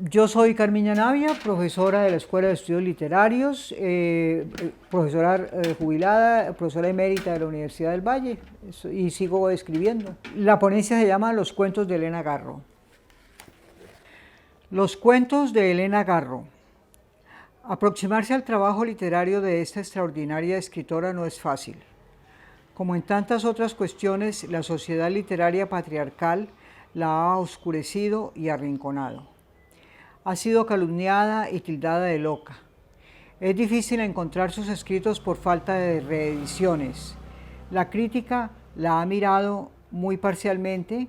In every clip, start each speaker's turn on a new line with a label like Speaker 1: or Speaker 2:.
Speaker 1: Yo soy Carmiña Navia, profesora de la Escuela de Estudios Literarios, profesora jubilada, profesora emérita de la Universidad del Valle, y sigo escribiendo. La ponencia se llama Los cuentos de Elena Garro. Los cuentos de Elena Garro. Aproximarse al trabajo literario de esta extraordinaria escritora no es fácil. Como en tantas otras cuestiones, la sociedad literaria patriarcal la ha oscurecido y arrinconado. Ha sido calumniada y tildada de loca. Es difícil encontrar sus escritos por falta de reediciones. La crítica la ha mirado muy parcialmente.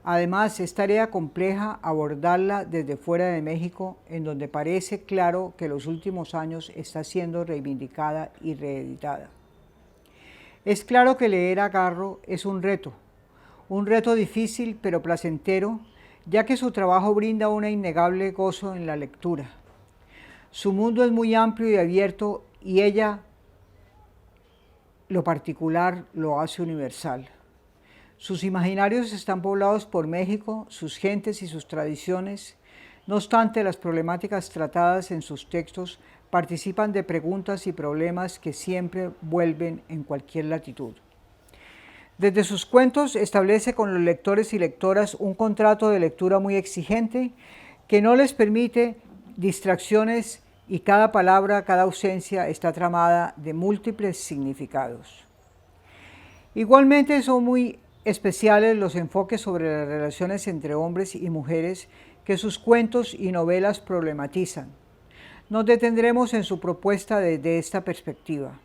Speaker 1: Además, es tarea compleja abordarla desde fuera de México, en donde parece claro que en los últimos años está siendo reivindicada y reeditada. Es claro que leer a Garro es un reto difícil pero placentero, ya que su trabajo brinda un innegable gozo en la lectura. Su mundo es muy amplio y abierto y ella, lo particular, lo hace universal. Sus imaginarios están poblados por México, sus gentes y sus tradiciones. No obstante, las problemáticas tratadas en sus textos participan de preguntas y problemas que siempre vuelven en cualquier latitud. Desde sus cuentos establece con los lectores y lectoras un contrato de lectura muy exigente que no les permite distracciones y cada palabra, cada ausencia está tramada de múltiples significados. Igualmente son muy especiales los enfoques sobre las relaciones entre hombres y mujeres que sus cuentos y novelas problematizan. Nos detendremos en su propuesta desde esta perspectiva.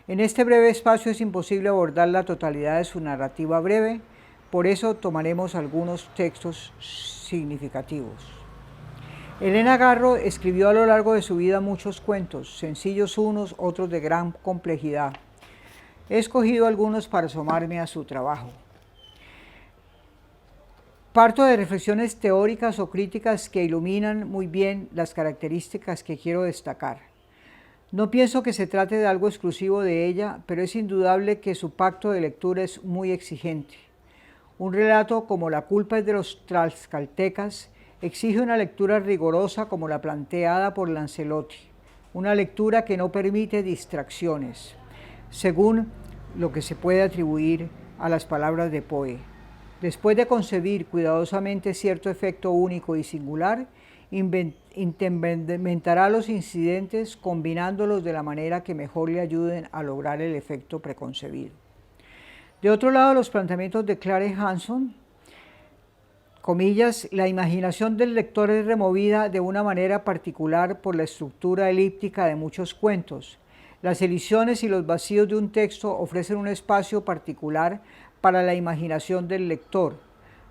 Speaker 1: En este breve espacio es imposible abordar la totalidad de su narrativa breve, por eso tomaremos algunos textos significativos. Elena Garro escribió a lo largo de su vida muchos cuentos, sencillos unos, otros de gran complejidad. He escogido algunos para asomarme a su trabajo. Parto de reflexiones teóricas o críticas que iluminan muy bien las características que quiero destacar. No pienso que se trate de algo exclusivo de ella, pero es indudable que su pacto de lectura es muy exigente. Un relato como La culpa es de los tlaxcaltecas exige una lectura rigurosa como la planteada por Lancelotti, una lectura que no permite distracciones, según lo que se puede atribuir a las palabras de Poe. Después de concebir cuidadosamente cierto efecto único y singular, inventará los incidentes combinándolos de la manera que mejor le ayuden a lograr el efecto preconcebido. De otro lado, los planteamientos de Clare Hanson, comillas, la imaginación del lector es removida de una manera particular por la estructura elíptica de muchos cuentos. Las elisiones y los vacíos de un texto ofrecen un espacio particular para la imaginación del lector,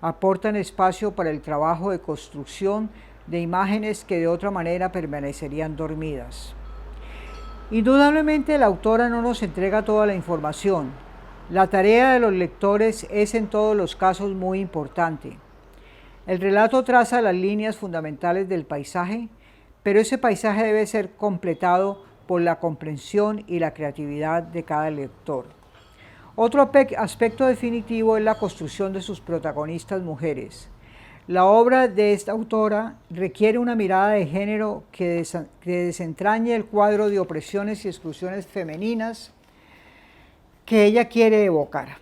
Speaker 1: aportan espacio para el trabajo de construcción de imágenes que de otra manera permanecerían dormidas. Indudablemente la autora no nos entrega toda la información. La tarea de los lectores es en todos los casos muy importante. El relato traza las líneas fundamentales del paisaje, pero ese paisaje debe ser completado por la comprensión y la creatividad de cada lector. Otro aspecto definitivo es la construcción de sus protagonistas mujeres. La obra de esta autora requiere una mirada de género que desentrañe el cuadro de opresiones y exclusiones femeninas que ella quiere evocar.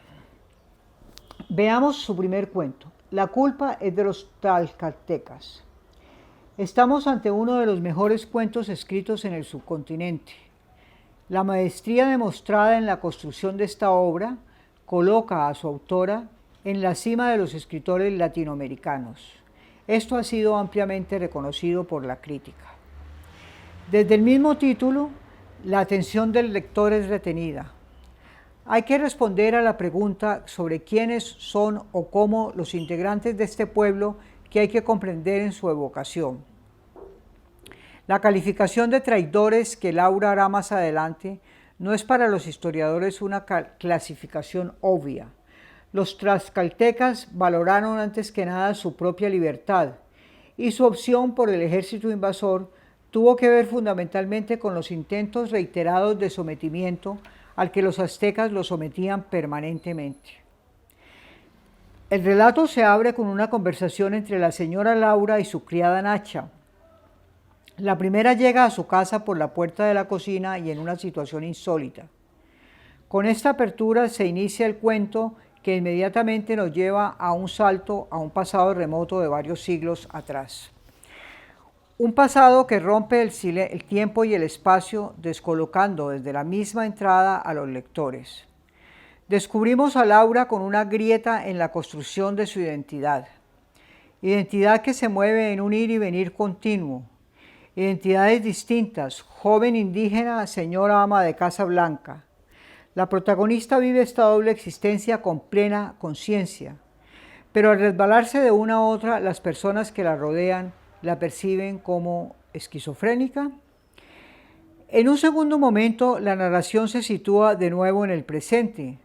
Speaker 1: Veamos su primer cuento. La culpa es de los tlaxcaltecas. Estamos ante uno de los mejores cuentos escritos en el subcontinente. La maestría demostrada en la construcción de esta obra coloca a su autora en la cima de los escritores latinoamericanos. Esto ha sido ampliamente reconocido por la crítica. Desde el mismo título, la atención del lector es retenida. Hay que responder a la pregunta sobre quiénes son o cómo los integrantes de este pueblo que hay que comprender en su evocación. La calificación de traidores que Laura hará más adelante no es para los historiadores una clasificación obvia. Los tlaxcaltecas valoraron antes que nada su propia libertad y su opción por el ejército invasor tuvo que ver fundamentalmente con los intentos reiterados de sometimiento al que los aztecas los sometían permanentemente. El relato se abre con una conversación entre la señora Laura y su criada Nacha. La primera llega a su casa por la puerta de la cocina y en una situación insólita. Con esta apertura se inicia el cuento que inmediatamente nos lleva a un salto a un pasado remoto de varios siglos atrás. Un pasado que rompe el tiempo y el espacio, descolocando desde la misma entrada a los lectores. Descubrimos a Laura con una grieta en la construcción de su identidad. Identidad que se mueve en un ir y venir continuo. Identidades distintas, joven indígena, señora ama de casa blanca. La protagonista vive esta doble existencia con plena conciencia, pero al resbalarse de una a otra, las personas que la rodean la perciben como esquizofrénica. En un segundo momento, la narración se sitúa de nuevo en el presente,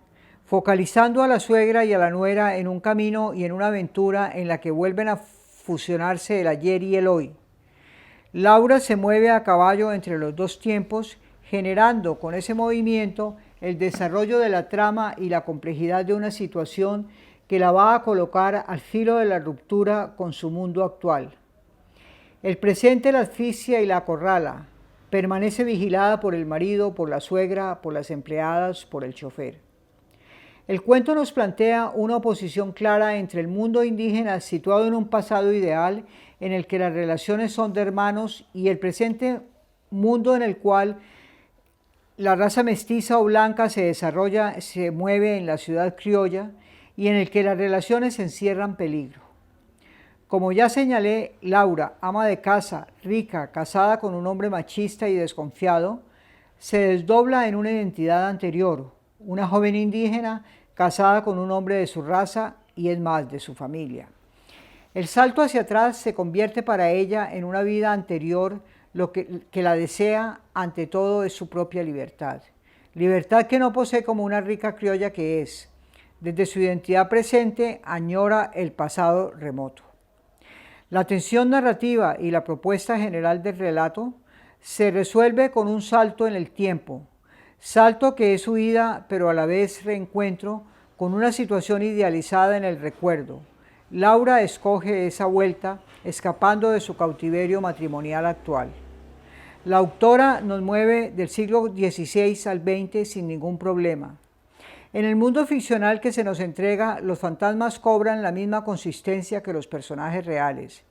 Speaker 1: focalizando a la suegra y a la nuera en un camino y en una aventura en la que vuelven a fusionarse el ayer y el hoy. Laura se mueve a caballo entre los dos tiempos, generando con ese movimiento el desarrollo de la trama y la complejidad de una situación que la va a colocar al filo de la ruptura con su mundo actual. El presente la asfixia y la acorrala, permanece vigilada por el marido, por la suegra, por las empleadas, por el chofer. El cuento nos plantea una oposición clara entre el mundo indígena situado en un pasado ideal en el que las relaciones son de hermanos y el presente mundo en el cual la raza mestiza o blanca se desarrolla, se mueve en la ciudad criolla y en el que las relaciones encierran peligro. Como ya señalé, Laura, ama de casa, rica, casada con un hombre machista y desconfiado, se desdobla en una identidad anterior, una joven indígena casada con un hombre de su raza y es más, de su familia. El salto hacia atrás se convierte para ella en una vida anterior, lo que la desea ante todo es su propia libertad. Libertad que no posee como una rica criolla que es. Desde su identidad presente añora el pasado remoto. La tensión narrativa y la propuesta general del relato se resuelve con un salto en el tiempo, salto que es huida pero a la vez reencuentro con una situación idealizada en el recuerdo. Laura escoge esa vuelta, escapando de su cautiverio matrimonial actual. La autora nos mueve del siglo XVI al XX sin ningún problema. En el mundo ficcional que se nos entrega, los fantasmas cobran la misma consistencia que los personajes reales.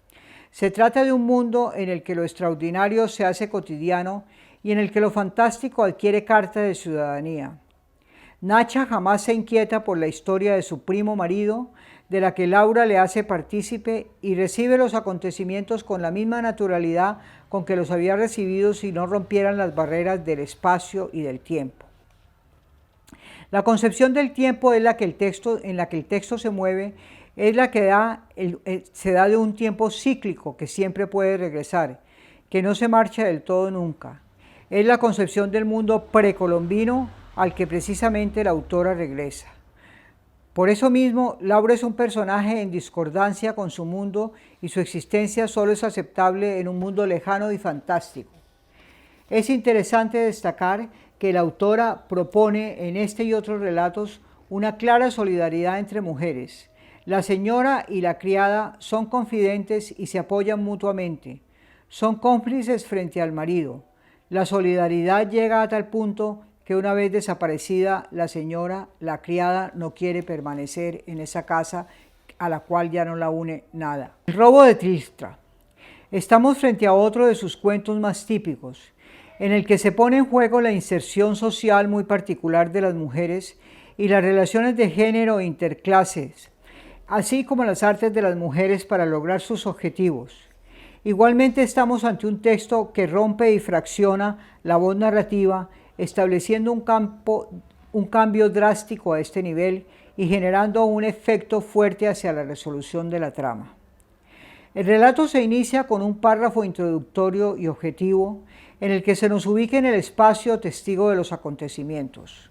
Speaker 1: Se trata de un mundo en el que lo extraordinario se hace cotidiano y en el que lo fantástico adquiere carta de ciudadanía. Nacha jamás se inquieta por la historia de su primo marido, de la que Laura le hace partícipe y recibe los acontecimientos con la misma naturalidad con que los había recibido si no rompieran las barreras del espacio y del tiempo. La concepción del tiempo es en la que el texto se mueve, es la que se da de un tiempo cíclico que siempre puede regresar, que no se marcha del todo nunca. Es la concepción del mundo precolombino al que precisamente la autora regresa. Por eso mismo, Laura es un personaje en discordancia con su mundo y su existencia solo es aceptable en un mundo lejano y fantástico. Es interesante destacar que la autora propone en este y otros relatos una clara solidaridad entre mujeres. La señora y la criada son confidentes y se apoyan mutuamente. Son cómplices frente al marido. La solidaridad llega a tal punto que una vez desaparecida la señora, la criada no quiere permanecer en esa casa a la cual ya no la une nada. El robo de Tristra. Estamos frente a otro de sus cuentos más típicos, en el que se pone en juego la inserción social muy particular de las mujeres y las relaciones de género e interclases, así como las artes de las mujeres para lograr sus objetivos. Igualmente estamos ante un texto que rompe y fracciona la voz narrativa, estableciendo un cambio drástico a este nivel y generando un efecto fuerte hacia la resolución de la trama. El relato se inicia con un párrafo introductorio y objetivo en el que se nos ubica en el espacio testigo de los acontecimientos.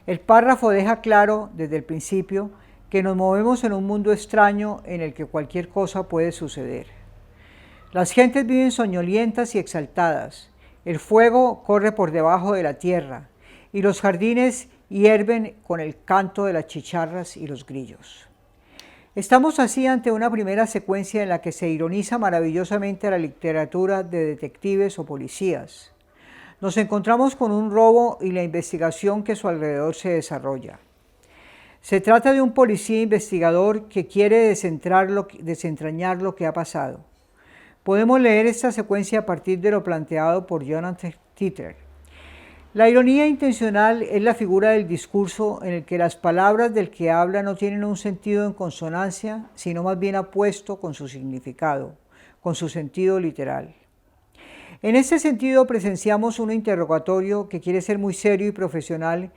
Speaker 1: El párrafo deja claro desde el principio que nos movemos en un mundo extraño en el que cualquier cosa puede suceder. Las gentes viven soñolientas y exaltadas, el fuego corre por debajo de la tierra y los jardines hierven con el canto de las chicharras y los grillos. Estamos así ante una primera secuencia en la que se ironiza maravillosamente la literatura de detectives o policías. Nos encontramos con un robo y la investigación que a su alrededor se desarrolla. Se trata de un policía investigador que quiere desentrañar lo que ha pasado. Podemos leer esta secuencia a partir de lo planteado por Jonathan Titter. La ironía intencional es la figura del discurso en el que las palabras del que habla no tienen un sentido en consonancia, sino más bien apuesto con su significado, con su sentido literal. En este sentido, presenciamos un interrogatorio que quiere ser muy serio y profesional,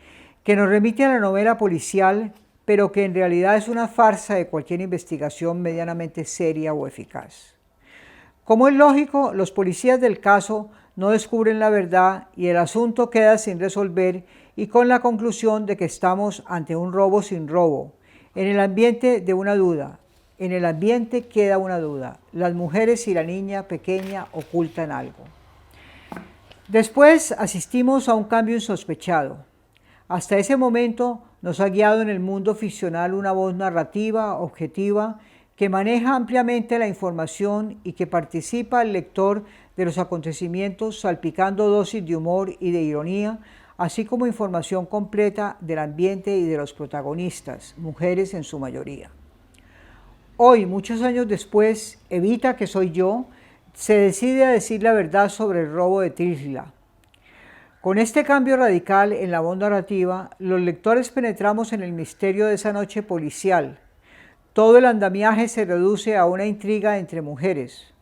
Speaker 1: que nos remite a la novela policial, pero que en realidad es una farsa de cualquier investigación medianamente seria o eficaz. Como es lógico, los policías del caso no descubren la verdad y el asunto queda sin resolver y con la conclusión de que estamos ante un robo sin robo, en el ambiente de una duda. En el ambiente queda una duda. Las mujeres y la niña pequeña ocultan algo. Después asistimos a un cambio insospechado. Hasta ese momento nos ha guiado en el mundo ficcional una voz narrativa, objetiva, que maneja ampliamente la información y que participa al lector de los acontecimientos salpicando dosis de humor y de ironía, así como información completa del ambiente y de los protagonistas, mujeres en su mayoría. Hoy, muchos años después, Evita, que soy yo, se decide a decir la verdad sobre el robo de Trilha. Con este cambio radical en la voz narrativa, los lectores penetramos en el misterio de esa noche policial. Todo el andamiaje se reduce a una intriga entre mujeres.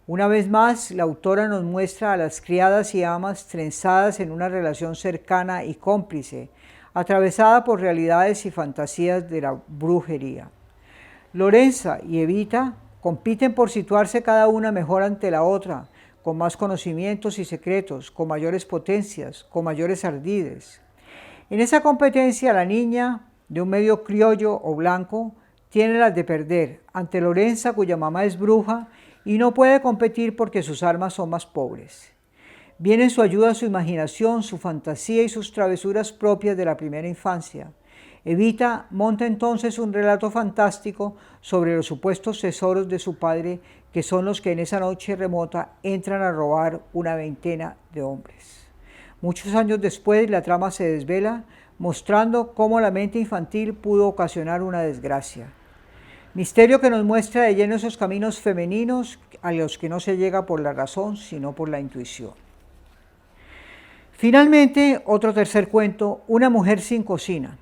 Speaker 1: Una vez más, la autora nos muestra a las criadas y amas trenzadas en una relación cercana y cómplice, atravesada por realidades y fantasías de la brujería. Lorenza y Evita compiten por situarse cada una mejor ante la otra, con más conocimientos y secretos, con mayores potencias, con mayores ardides. En esa competencia, la niña, de un medio criollo o blanco, tiene las de perder ante Lorenza, cuya mamá es bruja y no puede competir porque sus armas son más pobres. Viene en su ayuda su imaginación, su fantasía y sus travesuras propias de la primera infancia. Evita monta entonces un relato fantástico sobre los supuestos tesoros de su padre, que son los que en esa noche remota entran a robar una veintena de hombres. Muchos años después, la trama se desvela, mostrando cómo la mente infantil pudo ocasionar una desgracia. Misterio que nos muestra de lleno esos caminos femeninos a los que no se llega por la razón, sino por la intuición. Finalmente, otro tercer cuento, Una mujer sin cocina.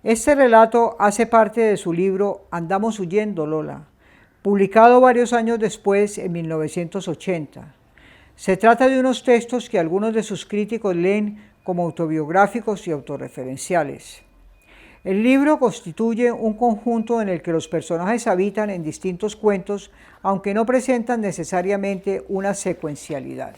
Speaker 1: Este relato hace parte de su libro Andamos huyendo, Lola, publicado varios años después, en 1980. Se trata de unos textos que algunos de sus críticos leen como autobiográficos y autorreferenciales. El libro constituye un conjunto en el que los personajes habitan en distintos cuentos, aunque no presentan necesariamente una secuencialidad.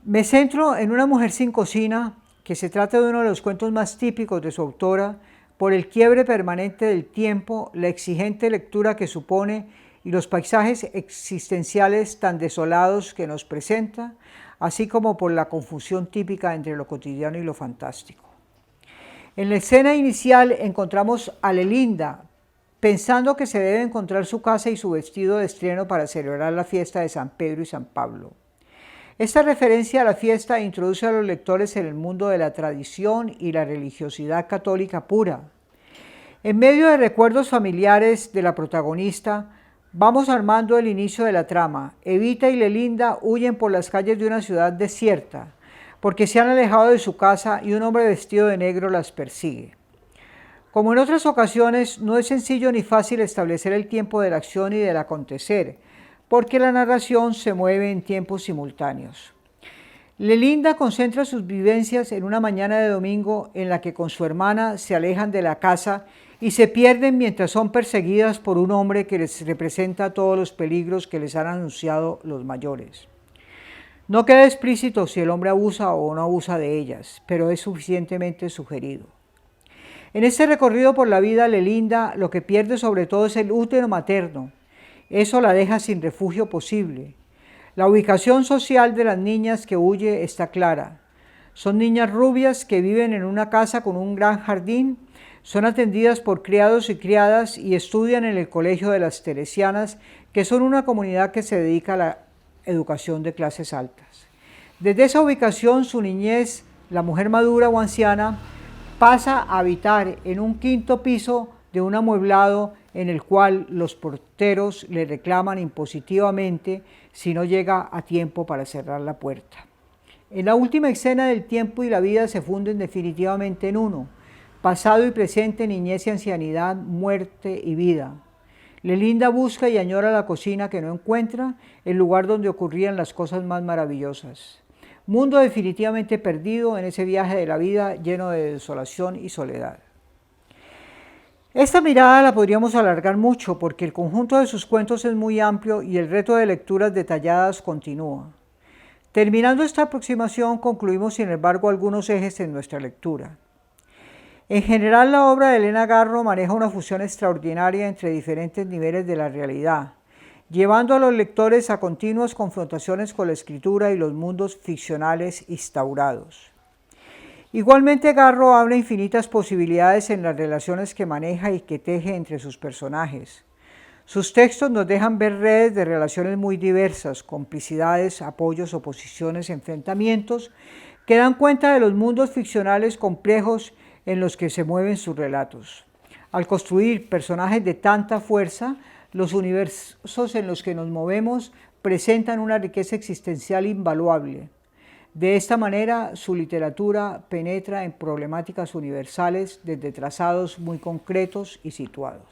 Speaker 1: Me centro en Una mujer sin cocina, que se trata de uno de los cuentos más típicos de su autora, por el quiebre permanente del tiempo, la exigente lectura que supone y los paisajes existenciales tan desolados que nos presenta, así como por la confusión típica entre lo cotidiano y lo fantástico. En la escena inicial encontramos a Lelinda, pensando que se debe encontrar su casa y su vestido de estreno para celebrar la fiesta de San Pedro y San Pablo. Esta referencia a la fiesta introduce a los lectores en el mundo de la tradición y la religiosidad católica pura. En medio de recuerdos familiares de la protagonista, vamos armando el inicio de la trama. Evita y Lelinda huyen por las calles de una ciudad desierta, porque se han alejado de su casa y un hombre vestido de negro las persigue. Como en otras ocasiones, no es sencillo ni fácil establecer el tiempo de la acción y del acontecer, porque la narración se mueve en tiempos simultáneos. Lelinda concentra sus vivencias en una mañana de domingo en la que con su hermana se alejan de la casa y se pierden mientras son perseguidas por un hombre que les representa todos los peligros que les han anunciado los mayores. No queda explícito si el hombre abusa o no abusa de ellas, pero es suficientemente sugerido. En este recorrido por la vida, Lelinda lo que pierde sobre todo es el útero materno. Eso la deja sin refugio posible. La ubicación social de las niñas que huye está clara. Son niñas rubias que viven en una casa con un gran jardín, Son atendidas por criados y criadas y estudian en el Colegio de las Teresianas, que son una comunidad que se dedica a la educación de clases altas. Desde esa ubicación, su niñez, la mujer madura o anciana, pasa a habitar en un quinto piso de un amueblado en el cual los porteros le reclaman impositivamente si no llega a tiempo para cerrar la puerta. En la última escena del tiempo y la vida se funden definitivamente en uno, pasado y presente, niñez y ancianidad, muerte y vida. Lelinda busca y añora la cocina que no encuentra, el lugar donde ocurrían las cosas más maravillosas. Mundo definitivamente perdido en ese viaje de la vida lleno de desolación y soledad. Esta mirada la podríamos alargar mucho porque el conjunto de sus cuentos es muy amplio y el reto de lecturas detalladas continúa. Terminando esta aproximación, concluimos sin embargo algunos ejes en nuestra lectura. En general, la obra de Elena Garro maneja una fusión extraordinaria entre diferentes niveles de la realidad, llevando a los lectores a continuas confrontaciones con la escritura y los mundos ficcionales instaurados. Igualmente, Garro habla infinitas posibilidades en las relaciones que maneja y que teje entre sus personajes. Sus textos nos dejan ver redes de relaciones muy diversas, complicidades, apoyos, oposiciones, enfrentamientos, que dan cuenta de los mundos ficcionales complejos en los que se mueven sus relatos. Al construir personajes de tanta fuerza, los universos en los que nos movemos presentan una riqueza existencial invaluable. De esta manera, su literatura penetra en problemáticas universales desde trazados muy concretos y situados.